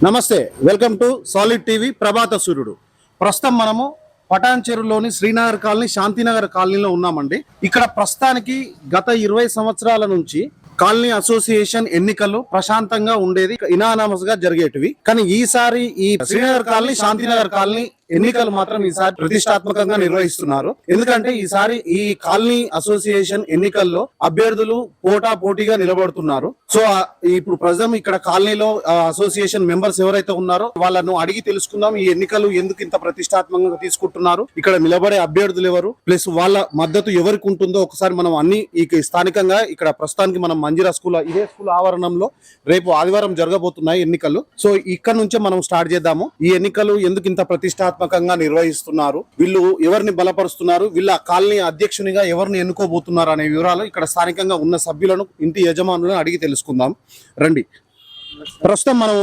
నమస్తే, welcome to solid TV ప్రభాత సూర్యుడు. ప్రస్తుతం మనము పటాన్ చెరువులోని శ్రీనగర్ కాలనీ, శాంతినగర్ కాలనీలో ఉన్నామండి. ఇక్కడ ప్రస్తుతానికి గత 20 సంవత్సరాల నుంచి కాలనీ అసోసియేషన్ ఎన్నికలు ప్రశాంతంగా ఉండేది, ఇనానమస్ గా జరిగేటివి. కానీ ఈసారి ఈ శ్రీనగర్ కాలనీ, శాంతినగర్ కాలనీ ఎన్నికలు మాత్రం ఈసారి ప్రతిష్టాత్మకంగా నిర్వహిస్తున్నారు. ఎందుకంటే ఈసారి ఈ కాలనీ అసోసియేషన్ ఎన్నికల్లో అభ్యర్థులు పోటాపోటీగా నిలబడుతున్నారు. సో ఇప్పుడు ప్రజెంట్ ఇక్కడ కాలనీలో అసోసియేషన్ మెంబర్స్ ఎవరైతే ఉన్నారో వాళ్ళను అడిగి తెలుసుకుందాం, ఈ ఎన్నికలు ఎందుకు ఇంత ప్రతిష్టాత్మకంగా తీసుకుంటున్నారు, ఇక్కడ నిలబడే అభ్యర్థులు ఎవరు, ప్లస్ వాళ్ళ మద్దతు ఎవరికి ఉంటుందో ఒకసారి మనం అన్ని స్థానికంగా ఇక్కడ ప్రస్తుతానికి మనం మంజిరా స్కూల్, ఇదే స్కూల్ ఆవరణంలో రేపు ఆదివారం జరగబోతున్నాయి ఎన్నికలు. సో ఇక్కడ నుంచే మనం స్టార్ట్ చేద్దాము. ఈ ఎన్నికలు ఎందుకు ఇంత ప్రతిష్టాత్మకంగా నిర్వహిస్తున్నారు, వీళ్ళు ఎవరిని బలపరుస్తున్నారు, వీళ్ళ కాలనీ అధ్యక్షునిగా ఎవరిని ఎన్నుకోబోతున్నారు అనే వివరాలు ఇక్కడ స్థానికంగా ఉన్న సభ్యులను, ఇంటి యజమానులను అడిగి తెలుసుకుందాం రండి. ప్రస్తుతం మనం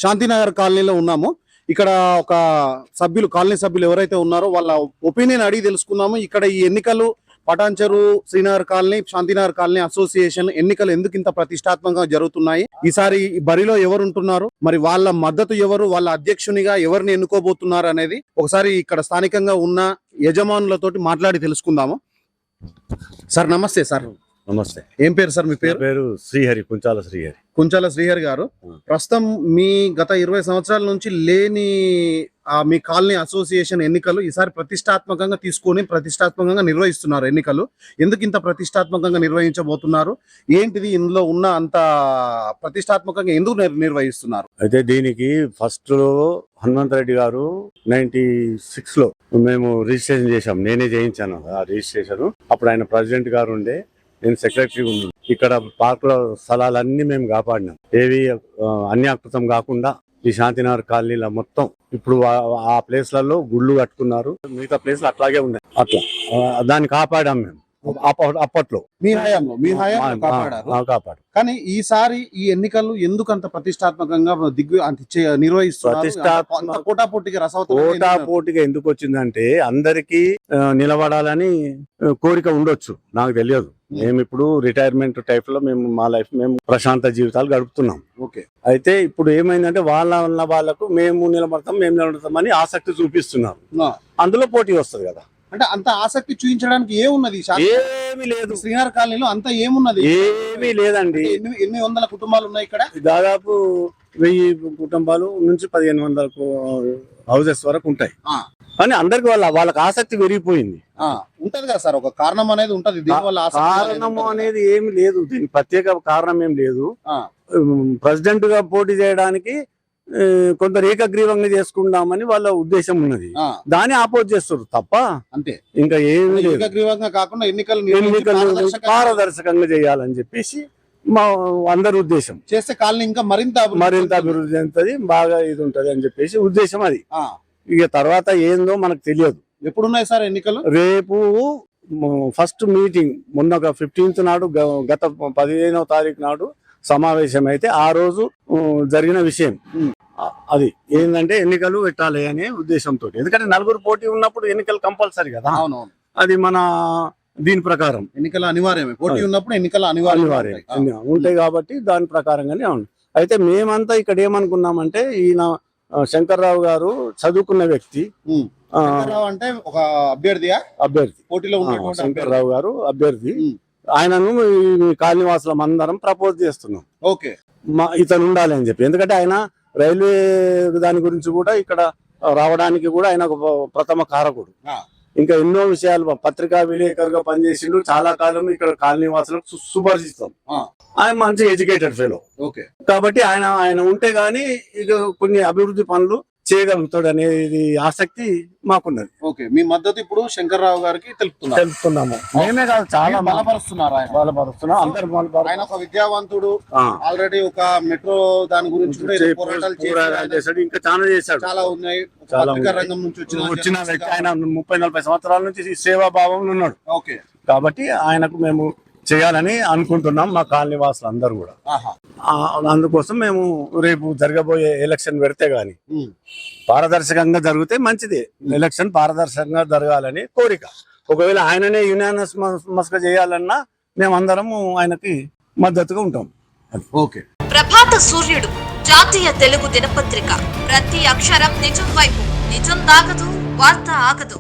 శాంతినగర్ కాలనీలో ఉన్నాము. ఇక్కడ ఒక సభ్యులు, కాలనీ సభ్యులు ఎవరైతే ఉన్నారో వాళ్ళ ఒపీనియన్ అడిగి తెలుసుకుందాము. ఇక్కడ ఈ ఎన్నికలు పటాన్ చెరువు, Srinagar colony, Shantinagar colony association ఎన్నికలు ఎందుకు ఇంత ప్రతిష్టాత్మకంగా జరుగుతున్నాయి, ఈసారి బరిలో ఎవరు ఉంటున్నారు, మరి వాళ్ళ మద్దతు ఎవరు, వాళ్ళ అధ్యక్షునిగా ఎవరిని ఎన్నుకోబోతున్నారు అనేది ఒకసారి ఇక్కడ స్థానికంగా ఉన్న యజమానులతోటి మాట్లాడి తెలుసుకుందాము. సార్ నమస్తే. సార్ నమస్తే. ఏం పేరు సార్? మీ పేరు శ్రీహరి, కుంచాల శ్రీహరి. కుంచాల శ్రీహరి గారు, ప్రస్తుతం మీ గత 20 సంవత్సరాల నుంచి లేని మీ కాలనీ అసోసియేషన్ ఎన్నికలు ఈసారి ప్రతిష్టాత్మకంగా తీసుకొని ప్రతిష్టాత్మకంగా నిర్వహిస్తున్నారు ఎన్నికలు. ఎందుకు ఇంత ప్రతిష్టాత్మకంగా నిర్వహించబోతున్నారు, ఏంటిది ఇందులో ఉన్న అంత ప్రతిష్టాత్మకంగా ఎందుకు నిర్వహిస్తున్నారు? అయితే దీనికి ఫస్ట్ లో హనుమంత్ రెడ్డి గారు 96 లో మేము రిజిస్ట్రేషన్ చేశాం. నేనే చేయించాను ఆ రిజిస్ట్రేషన్. అప్పుడు ఆయన ప్రెసిడెంట్ గారు ఉండే, నేను సెక్రటరీ ఉన్నాను. ఇక్కడ పార్క్ లో స్థలాలన్నీ మేము కాపాడినాం. ఏవి అన్యాకృతం కాకుండా ఈ శాంతినగర్ కాలనీలో మొత్తం ఇప్పుడు ఆ ప్లేస్లలో గుళ్ళు కట్టుకున్నారు. మిగతా ప్లేస్లు అట్లాగే ఉన్నాయి. అట్లా దాన్ని కాపాడాం మేము అప్పట్లో. మీ హయాంలో కాపాడారు. కానీ ఈసారి ఈ ఎన్నికలు ఎందుకు అంత ప్రతిష్టాత్మకంగా నిర్వహిస్తున్నారు? పోటాపోటీగా ఎందుకు వచ్చిందంటే అందరికి నిలబడాలని కోరిక ఉండొచ్చు, నాకు తెలియదు. మేము ఇప్పుడు రిటైర్మెంట్ టైప్ లో మా లైఫ్ మేము ప్రశాంత జీవితాలు గడుపుతున్నాం. అయితే ఇప్పుడు ఏమైందంటే వాళ్ళకు మేము నిలబడతామని ఆసక్తి చూపిస్తున్నారు. అందులో పోటీ వస్తుంది కదా. అంటే అంత ఆసక్తి చూపించడానికి ఏమున్నది? ఏమీ లేదు. శ్రీనగర్ కాలనీలో అంత ఏమున్నది? ఏమీ లేదండి. ఎన్ని వందల కుటుంబాలు ఉన్నాయి ఇక్కడ? దాదాపు 1000 కుటుంబాలు నుంచి 1500 హౌసెస్ వరకు ఉంటాయి. కానీ అందరికి వాళ్ళకి ఆసక్తి పెరిగిపోయింది. ఉంటది కదా సార్, ఒక కారణం అనేది ఉంటది. కారణం అనేది ఏమి లేదు, దీనికి ప్రత్యేక కారణం ఏం లేదు. ప్రెసిడెంట్ గా పోటీ చేయడానికి కొందరు ఏకగ్రీవంగా చేసుకుందామని వాళ్ళ ఉద్దేశం ఉన్నది. దాన్ని ఆపోజ్ చేస్తారు తప్ప అంతే, ఇంకా ఏమి లేదు. ఏకగ్రీవంగా కాకుండా ఎన్నికలు పారదర్శకంగా చేయాలని చెప్పేసి మా అందరి ఉద్దేశం. చేస్తే కాలనీ ఇంకా మరింత అభివృద్ధి చెందుతుంది, బాగా ఇది ఉంటది అని చెప్పేసి ఉద్దేశం అది. ఇక తర్వాత ఏందో మనకు తెలియదు. ఎప్పుడున్నాయి సార్ ఎన్నికలు? రేపు ఫస్ట్ మీటింగ్ మొన్న 15th నాడు, గత 15వ తారీఖు నాడు సమావేశం అయితే ఆ రోజు జరిగిన విషయం అది ఏంటంటే ఎన్నికలు పెట్టాలి అనే ఉద్దేశంతో. ఎందుకంటే 4 పోటీ ఉన్నప్పుడు ఎన్నికలు కంపల్సరీ కదా. అది మన దీని ప్రకారం ఎన్నికలు అనివార్యమే. పోటీ ఉన్నప్పుడు ఎన్నికలు అనివార్యం ఉంటాయి కాబట్టి దాని ప్రకారంగానే ఉంది. అయితే మేమంతా ఇక్కడ ఏమనుకున్నామంటే, ఈయన శంకర్రావు గారు చదువుకున్న వ్యక్తి. అంటే ఒక అభ్యర్థి పోటీలో ఉన్న శంకర్రావు గారు అభ్యర్థి. ఆయనను కాలనీవాసులం అందరం ప్రపోజ్ చేస్తున్నాం. ఇతను ఉండాలి అని చెప్పి. ఎందుకంటే ఆయన రైల్వే దాని గురించి కూడా ఇక్కడ రావడానికి కూడా ఆయన ఒక ప్రథమ కారకుడు. ఇంకా ఎన్నో విషయాలు, పత్రికా విలేకరుగా పనిచేసిండు చాలా కాలం. ఇక్కడ కాలనీవాసులకు సుపరిచితం. ఆయన మంచి ఎడ్యుకేటెడ్ ఫెలో. కాబట్టి ఆయన ఉంటే గానీ ఇక కొన్ని అభివృద్ధి పనులు చేయగలుగుతాడు అనేది ఆసక్తి మాకున్నది. మీ మద్దతు ఇప్పుడు శంకర్రావు గారికి తెలుపుతున్నాము. మేమే కాదు, చాలా బలపరుస్తున్నారు. అందరు ఆయన ఒక విద్యావంతుడు, ఆల్రెడీ ఒక మెట్రో దాని గురించి చేశాడు, ఇంకా చాలా చేశాడు. చాలా ఉన్నాయి. పత్రికా రంగం నుంచి వచ్చిన వ్యక్తి. ఆయన 30-40 సంవత్సరాల నుంచి సేవాభావంలో ఉన్నాడు. కాబట్టి ఆయనకు మేము చేయాలని అనుకుంటున్నాం, మా కాలనీ వాసులు అందరూ కూడా. అందుకోసం మేము రేపు జరగబోయే ఎలక్షన్ పెడితే గాని పారదర్శకంగా జరిగితే మంచిది. ఎలక్షన్ పారదర్శకంగా జరగాలని కోరిక. ఒకవేళ ఆయననే యునానిమస్ గా చేయాలన్నా మేమందరం ఆయనకి మద్దతుగా ఉంటాం. ప్రభాత సూర్యుడు జాతీయ తెలుగు దినపత్రిక. ప్రతి అక్షరం నిజం వైపు. నిజం దాగదు, వార్త ఆగదు.